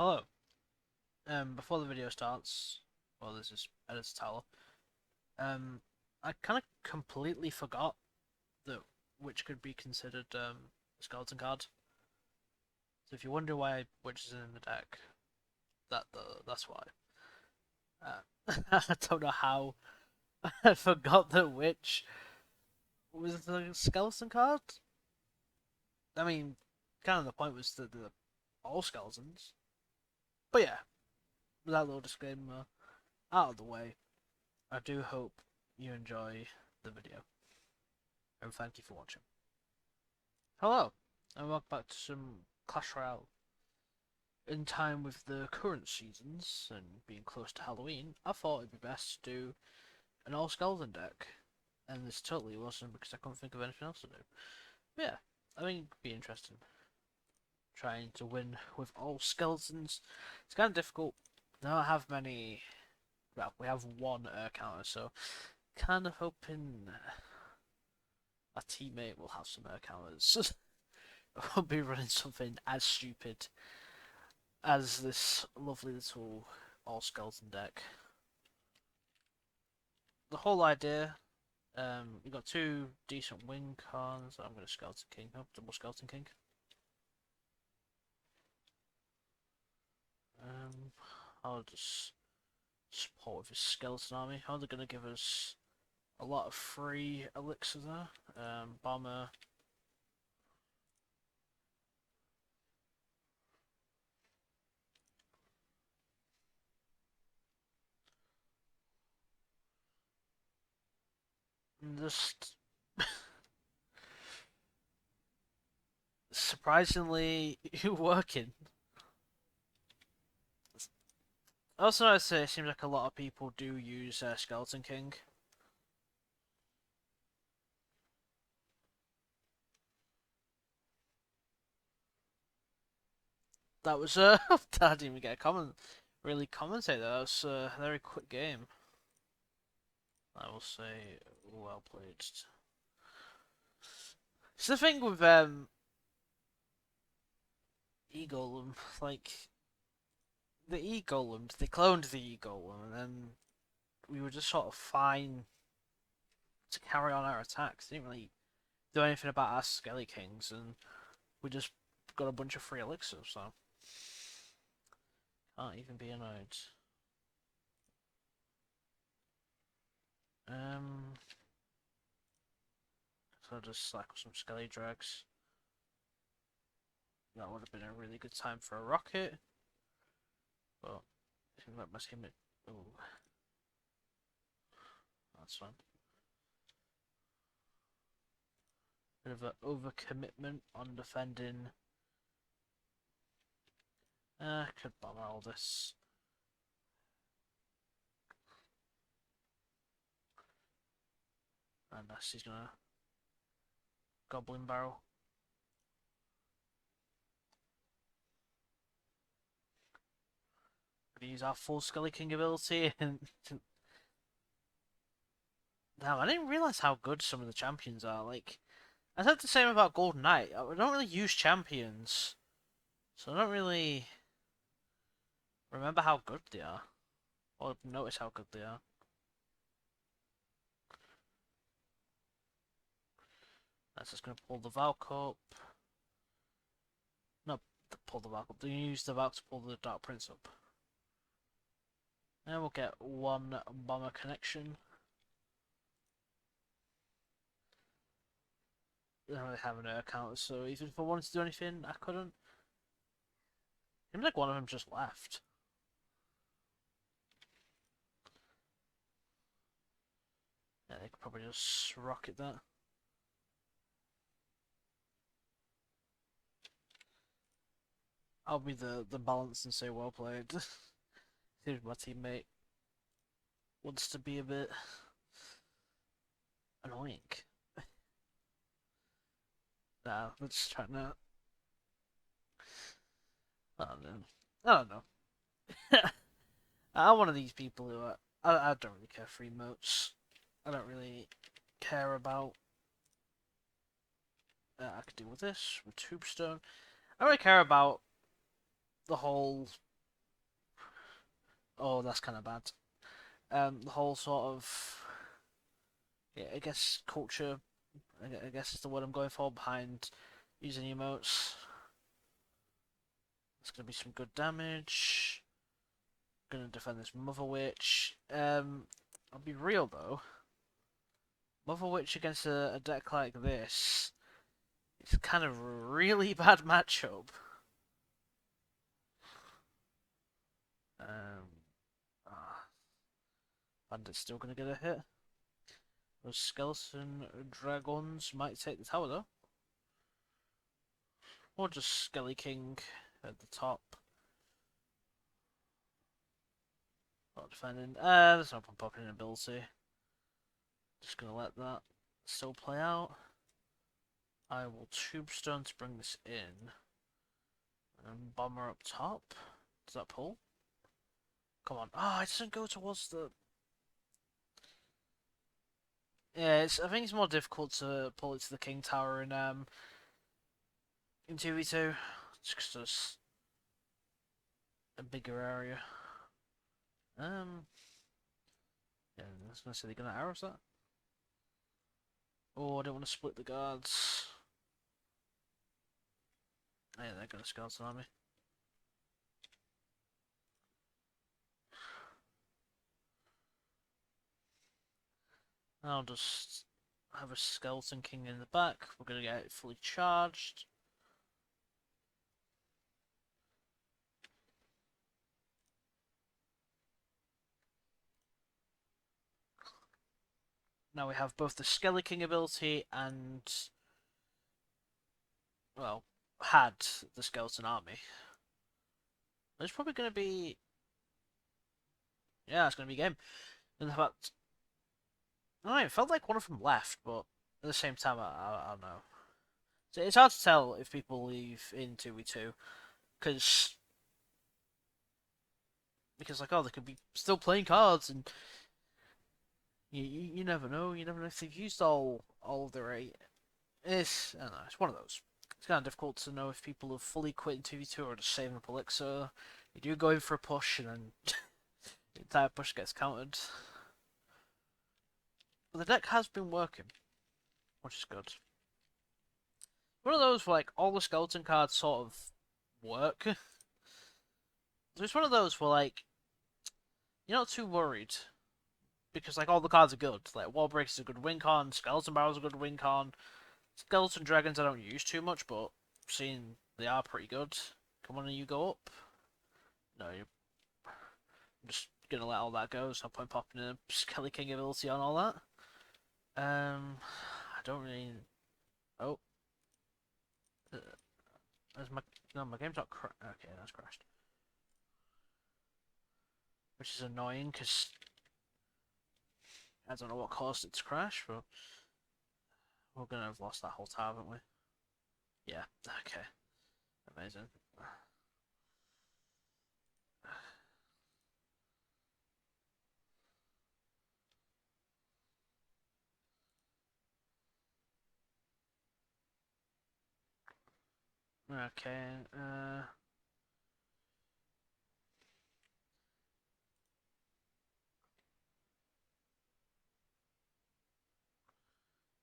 Hello. Before the video starts, well, this is Editor Tower. I kind of completely forgot that which could be considered a skeleton card. So if you wonder why which is in the deck, that's why. I don't know how I forgot that which was the skeleton card. I mean, kind of the point was that they're all skeletons. But yeah, with that little disclaimer out of the way, I do hope you enjoy the video, and thank you for watching. Hello, and welcome back to some Clash Royale. In time with the current seasons, and being close to Halloween, I thought it'd be best to do an all-skeleton deck. And this totally wasn't because I couldn't think of anything else to do. But yeah, I think it'd be interesting. Trying to win with all skeletons. It's kind of difficult. I don't have many. Well, we have one counter, so kind of hoping our teammate will have some counters. I'll be running something as stupid as this lovely little all skeleton deck. The whole idea, we've got two decent wing cons. I'm going to skeleton king, double skeleton king. I'll just support with his skeleton army. How they're going to give us a lot of free elixir there. Bomber. Just surprisingly working. Also, I'd say it seems like a lot of people do use Skeleton King. That was I didn't even get a comment. Really commentate. That was a very quick game. I will say, well played. It's the thing with E-Golem, like the E-Golems, they cloned the E-Golem, and then we were just sort of fine to carry on our attacks. Didn't really do anything about our Skelly Kings, and we just got a bunch of free elixirs, so can't even be annoyed. Um, so I'll just slack with some Skelly Drags. That would have been a really good time for a rocket, but I think that must hit it. Oh, that's fine. Bit of an overcommitment on defending. Could bomb all this. Unless he's gonna Goblin Barrel. Gonna use our full Skelly King ability and now I didn't realise how good some of the champions are. Like I said the same about Golden Knight. I don't really use champions, so I don't really remember how good they are, or notice how good they are. That's just gonna pull the Valk up. No, pull the Valk up. Then use the Valk to pull the Dark Prince up. And we'll get one bomber connection. I don't really have an air counter, so even if I wanted to do anything, I couldn't. Seems like one of them just left. Yeah, they could probably just rocket that. I'll be the balance and say well played. Here's my teammate wants to be a bit annoying. Nah, let's try not. I don't know. I don't know. I'm one of these people who I don't really care for emotes. I don't really care about. I could deal with this with Tombstone. I don't really care about the whole Oh, that's kind of bad. The whole sort of, yeah, I guess culture. I guess is the word I'm going for behind using emotes. It's gonna be some good damage. Gonna defend this Mother Witch. I'll be real though. Mother Witch against a deck like this, it's kind of a really bad matchup. Um, ah, Bandit's still gonna get a hit. Those skeleton dragons might take the tower though, or just Skelly King at the top. Not defending. There's no point popping an ability. Just gonna let that still play out. I will Tombstone to bring this in. And Bomber up top. Does that pull? Come on. Ah, it doesn't go towards the... Yeah, I think it's more difficult to pull it to the King Tower in 2v2. Just because there's a bigger area. Yeah, I was gonna say they're gonna arrows that. Oh, I don't want to split the guards. Yeah, they're gonna skeleton on me. I'll just have a Skeleton King in the back. We're gonna get it fully charged. Now we have both the Skelly King ability and, well, had the Skeleton Army. It's probably going to be, yeah, it's going to be a game. And the fact, I don't know, it felt like one of them left, but at the same time, I don't know. So it's hard to tell if people leave in 2v2, because like, oh, they could be still playing cards, and you never know. You never know if they've used all of their eight. I don't know. It's one of those. It's kind of difficult to know if people have fully quit in 2v2 or just saving up elixir. You do go in for a push, and then the entire push gets countered. But the deck has been working, which is good. One of those where like all the skeleton cards sort of work. So it's one of those where like you're not too worried because like all the cards are good. Like Wallbreak is a good win con, Skeleton Barrel is a good win con, Skeleton Dragons I don't use too much, but seeing they are pretty good. Come on, and you go up. No, I'm just gonna let all that go. There's no point popping a Skelly King ability on all that. I don't really. Oh, there's my no, my game's not okay, that's crashed, which is annoying because I don't know what caused it to crash, but we're gonna have lost that whole tower, haven't we? Yeah. Okay. Amazing. Okay.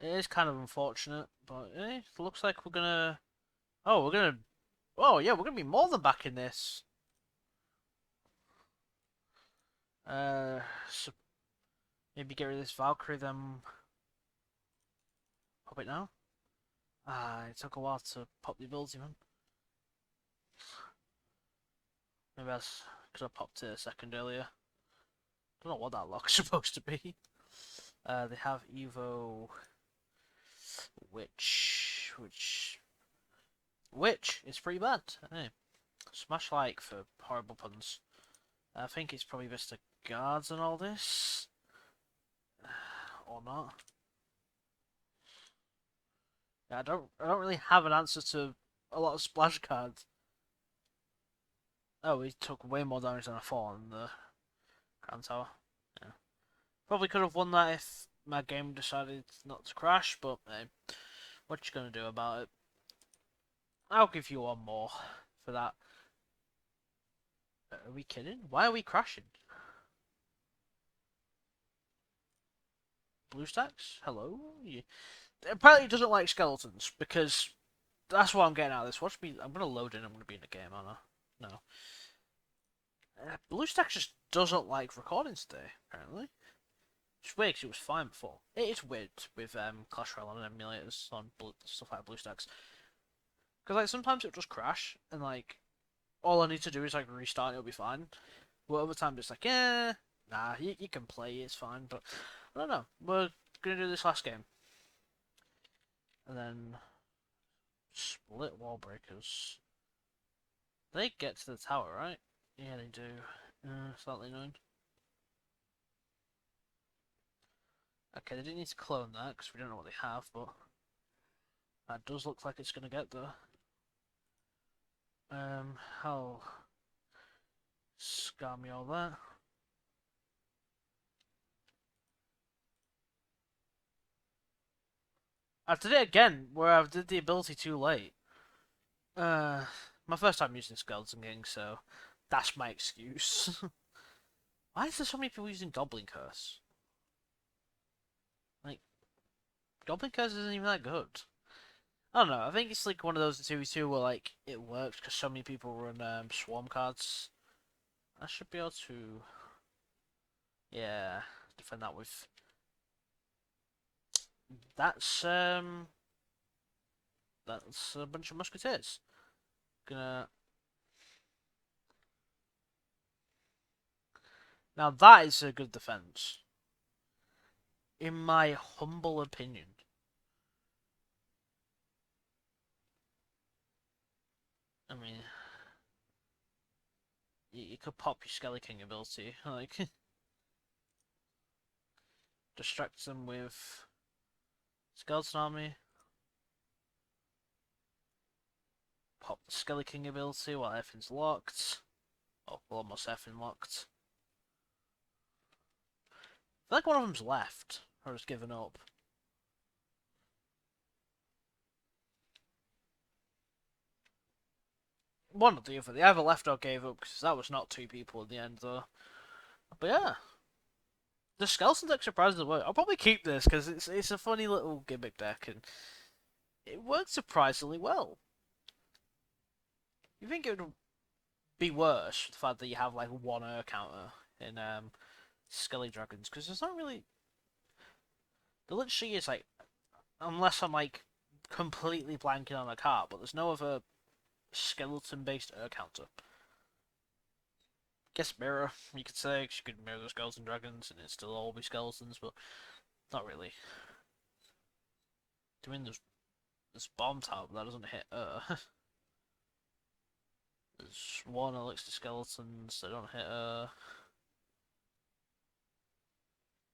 It is kind of unfortunate, but it looks like we're gonna. Oh, we're gonna. Oh yeah, we're gonna be more than back in this. So maybe get rid of this Valkyrie, then pop it now. Ah, it took a while to pop the ability, man. Maybe I could have popped it a second earlier. Don't know what that lock's supposed to be. They have Evo, which is pretty bad. Hey, smash like for horrible puns. I think it's probably best to guards and all this, or not. Yeah, I don't really have an answer to a lot of splash cards. Oh, he took way more damage than I thought on the Grand Tower. Yeah. Probably could have won that if my game decided not to crash, but hey, what you gonna do about it? I'll give you one more for that. Are we kidding? Why are we crashing? BlueStacks, hello. Apparently, it doesn't like skeletons because that's what I'm getting out of this. Watch me. I'm gonna load in. I'm gonna be in the game, aren't I? No. BlueStacks just doesn't like recording today. Apparently, it's weird 'cause it was fine before. It is weird with Clash Royale and emulators on stuff like BlueStacks because like sometimes it'll just crash and like all I need to do is like restart and it'll be fine. But other times it's like, yeah, nah, you can play, it's fine. But I don't know. We're gonna do this last game, and then split wall breakers. They get to the tower, right? Yeah, they do. Slightly annoying. Okay, they didn't need to clone that because we don't know what they have, but that does look like it's gonna get there. How scammy all that. I did it again, where I did the ability too late. Uh, my first time using Skeleton King, so that's my excuse. Why is there so many people using Goblin Curse? Like, Goblin Curse isn't even that good. I don't know. I think it's like one of those 2v2 where like it works because so many people run swarm cards. I should be able to, yeah, defend that with. That's that's a bunch of musketeers. Gonna Now that is a good defense, in my humble opinion. I mean, you could pop your Skelly King ability, like distract them with Skeleton Army. Pop the Skelly King ability while everything's locked. Oh, well, almost everything locked. I feel like one of them's left, or has given up. One or the other. They either left or gave up, because that was not two people in the end, though. But yeah, the skeleton deck surprises well. I'll probably keep this, because it's a funny little gimmick deck, and it works surprisingly well. You think it would be worse, the fact that you have, like, one counter in Skelly Dragons, because there's not really... The literally is, like, unless I'm, like, completely blanking on a card, but there's no other skeleton-based counter. Guess mirror, you could say, 'cause you could mirror the skeleton dragons and it'd still all be skeletons, but not really. Doing this bomb tower, but that doesn't hit There's one elixir skeletons, they don't hit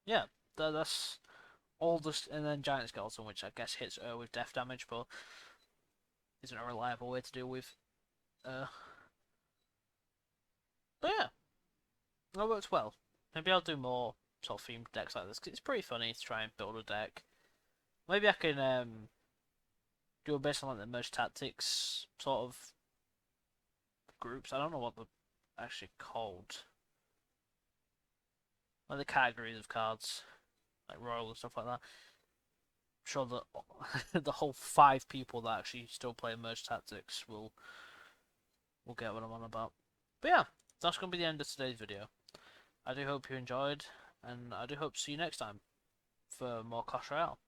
Yeah, that's all this, and then giant skeleton, which I guess hits with death damage, but isn't a reliable way to deal with uh. But yeah, that works well. Maybe I'll do more sort of themed decks like this, because it's pretty funny to try and build a deck. Maybe I can do a based on like the merge tactics sort of groups. I don't know what they're actually called. Like the categories of cards, like royal and stuff like that. I'm sure that the whole 5 people that actually still play merge tactics will get what I'm on about. But yeah, that's gonna be the end of today's video. I do hope you enjoyed, and I do hope to see you next time for more Clash Royale.